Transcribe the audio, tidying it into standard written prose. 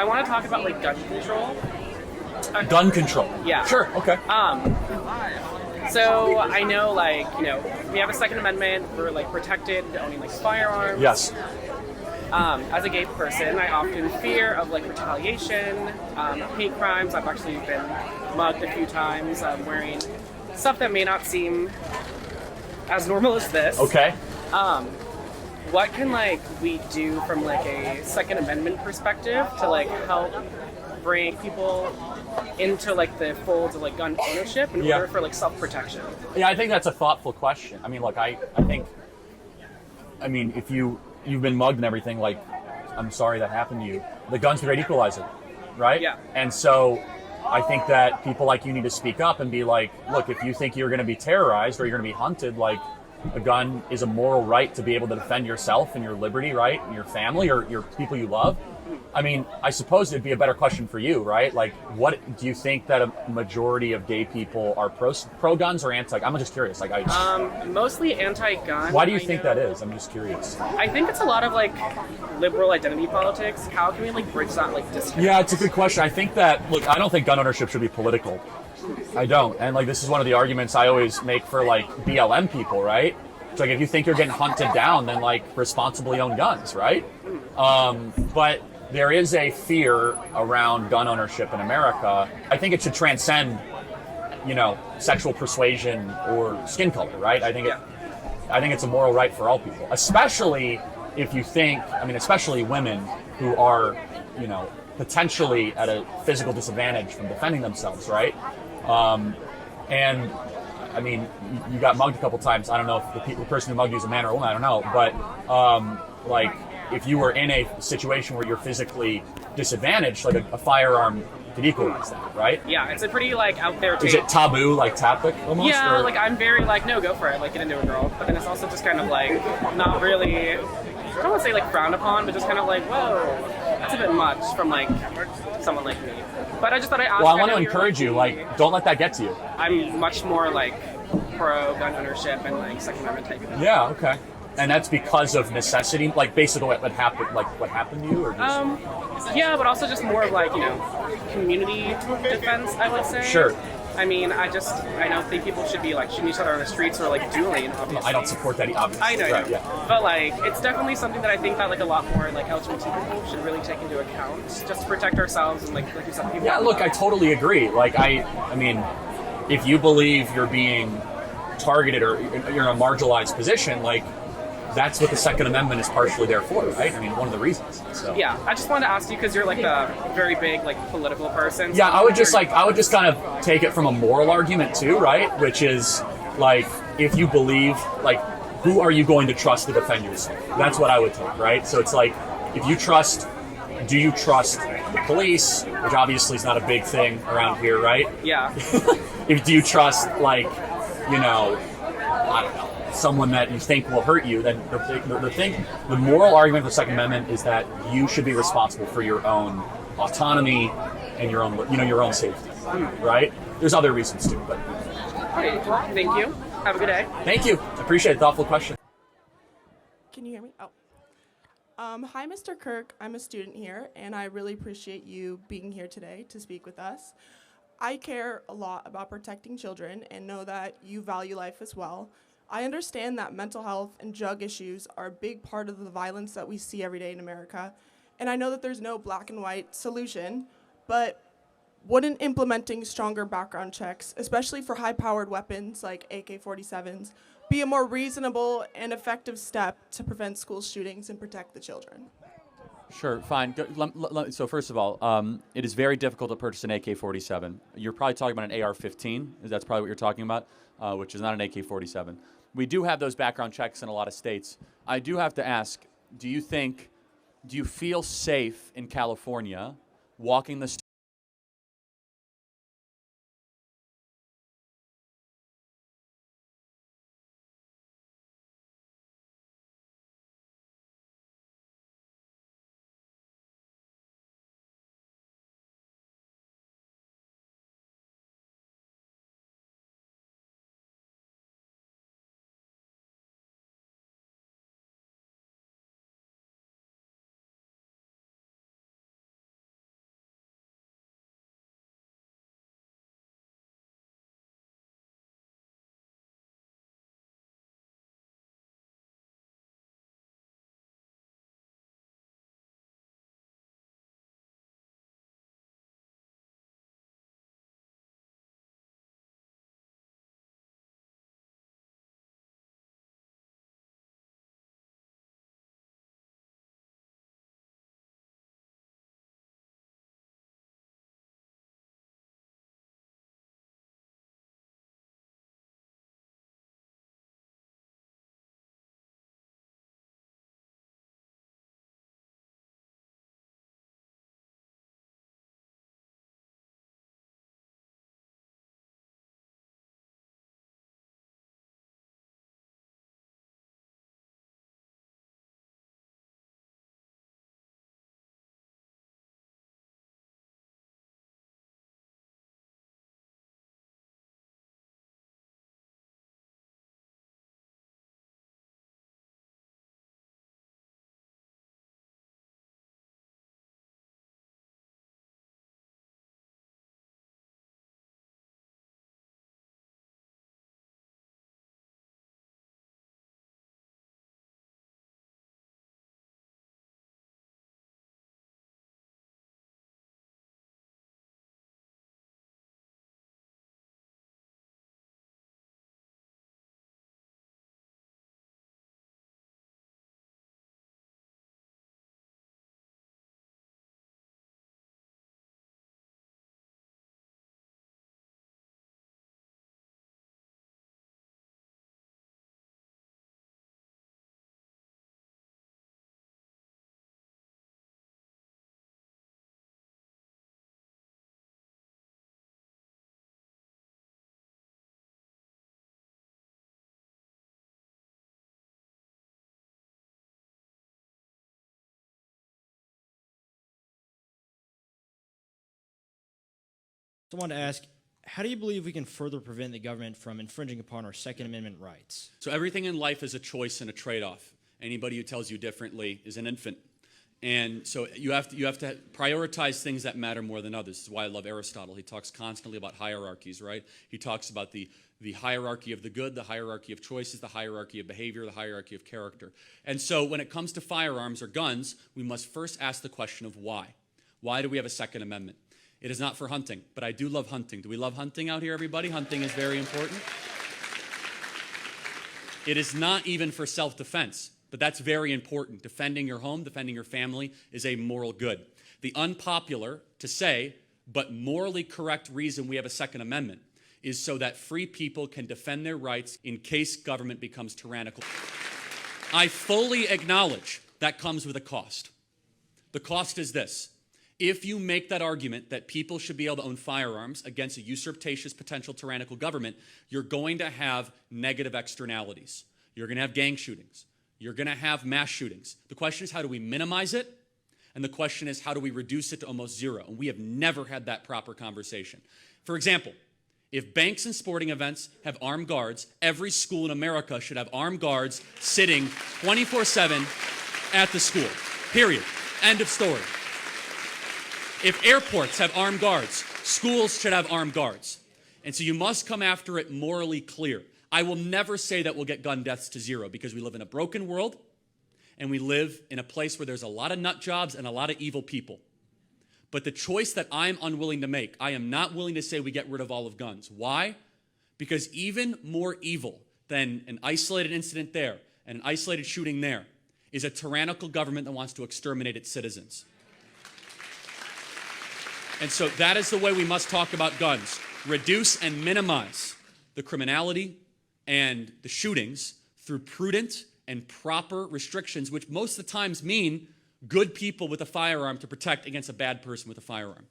I want to talk about like gun control. Gun control. Yeah. Sure. Okay. So I know, like, we have a Second Amendment. We're like protected owning like firearms. Yes. As a gay person, I often fear of like retaliation, hate crimes. I've actually been mugged a few times. Wearing stuff that may not seem as normal as this. Okay. What can like we do from like a Second Amendment perspective to like help bring people into like the folds of like gun ownership in order for like self-protection? Yeah, I think that's a thoughtful question. I mean, look, I think, if you've been mugged and everything, like, I'm sorry that happened to you. The gun's the great equalizer, right? Yeah. And so I think that people like you need to speak up and be like, look, if you think you're going to be terrorized or you're going to be hunted, like, a gun is a moral right to be able to defend yourself and your liberty, right? And your family or your people you love. I mean, I suppose it'd be a better question for you, right? Like, what do you think that a majority of gay people are pro guns or anti? I'm just curious. Like, mostly anti-gun. Why do you think that is? I'm just curious. I think it's a lot of like liberal identity politics. How can we like bridge that like distance? Yeah, it's a good question. I think that, look, I don't think gun ownership should be political. I don't. And like, this is one of the arguments I always make for like BLM people, right? It's like, if you think you're getting hunted down, then like responsibly own guns, right? But there is a fear around gun ownership in America. I think it should transcend, sexual persuasion or skin color, right? I think it's a moral right for all people, especially if you think, especially women who are, potentially at a physical disadvantage from defending themselves, right? And I mean, you got mugged a couple times. I don't know if the person who mugged you is a man or a woman. I don't know, but like, if you were in a situation where you're physically disadvantaged, like a firearm could equalize that, right? Yeah, it's a pretty like out there take. Is it taboo, like tactic almost? Yeah, like I'm very like, no, go for it, like get into a girl. But then it's also just kind of like not really, I don't want to say like frowned upon, but just kind of like, whoa, that's a bit much from like someone like me. But I just thought I'd ask. Well, I want to encourage you, like, don't let that get to you. I'm much more like pro gun ownership and like Second Amendment type of thing. Yeah, okay. And that's because of necessity, like basically what happened to you, or just... Yeah, but also just more of like, community defense, I would say. Sure. I mean, I don't think people should be like shooting each other on the streets or like dueling, obviously. I don't support that, obviously. I know, right, yeah. But like, it's definitely something that I think that like a lot more like LGBT people should really take into account, just to protect ourselves and like you said, people. Yeah, look, I totally agree. Like, I mean, if you believe you're being targeted or you're in a marginalized position, like, that's what the Second Amendment is partially there for, right? I mean, one of the reasons. So. Yeah, I just wanted to ask you because you're like a very big like political person. So yeah, I would just kind of take it from a moral argument too, right? Which is like, if you believe, like, who are you going to trust to defend yourself? That's what I would take, right? So it's like, do you trust the police, which obviously is not a big thing around here, right? Yeah. Do you trust, like, I don't know, someone that you think will hurt you, then the moral argument of the Second Amendment is that you should be responsible for your own autonomy and your own safety, right? There's other reasons too, but. Okay, well, thank you. Have a good day. Thank you. Appreciate it. Thoughtful question. Can you hear me? Oh. Hi, Mr. Kirk. I'm a student here, and I really appreciate you being here today to speak with us. I care a lot about protecting children and know that you value life as well. I understand that mental health and drug issues are a big part of the violence that we see every day in America, and I know that there's no black and white solution, but wouldn't implementing stronger background checks, especially for high-powered weapons like AK-47s, be a more reasonable and effective step to prevent school shootings and protect the children? Sure, fine. So first of all, it is very difficult to purchase an AK-47. You're probably talking about an AR-15. That's probably what you're talking about, which is not an AK-47. We do have those background checks in a lot of states. I do have to ask, do you feel safe in California walking the So I wanted to ask, how do you believe we can further prevent the government from infringing upon our Second Amendment rights? So everything in life is a choice and a trade-off. Anybody who tells you differently is an infant. And so you have to prioritize things that matter more than others. This is why I love Aristotle. He talks constantly about hierarchies, right? He talks about the hierarchy of the good, the hierarchy of choices, the hierarchy of behavior, the hierarchy of character. And so when it comes to firearms or guns, we must first ask the question of why. Why do we have a Second Amendment? It is not for hunting, but I do love hunting. Do we love hunting out here, everybody? Hunting is very important. It is not even for self-defense. But that's very important. Defending your home, defending your family is a moral good. The unpopular, to say, but morally correct reason we have a Second Amendment is so that free people can defend their rights in case government becomes tyrannical. I fully acknowledge that comes with a cost. The cost is this. If you make that argument that people should be able to own firearms against a usurpatious, potential tyrannical government, you're going to have negative externalities. You're going to have gang shootings. You're going to have mass shootings. The question is, how do we minimize it? And the question is, how do we reduce it to almost zero? And we have never had that proper conversation. For example, if banks and sporting events have armed guards, every school in America should have armed guards sitting 24/7 at the school. Period. End of story. If airports have armed guards, schools should have armed guards. And so you must come after it morally clear. I will never say that we'll get gun deaths to zero because we live in a broken world and we live in a place where there's a lot of nut jobs and a lot of evil people. But the choice that I'm unwilling to make, I am not willing to say we get rid of all of guns. Why? Because even more evil than an isolated incident there and an isolated shooting there is a tyrannical government that wants to exterminate its citizens. And so that is the way we must talk about guns. Reduce and minimize the criminality and the shootings through prudent and proper restrictions, which most of the times mean good people with a firearm to protect against a bad person with a firearm.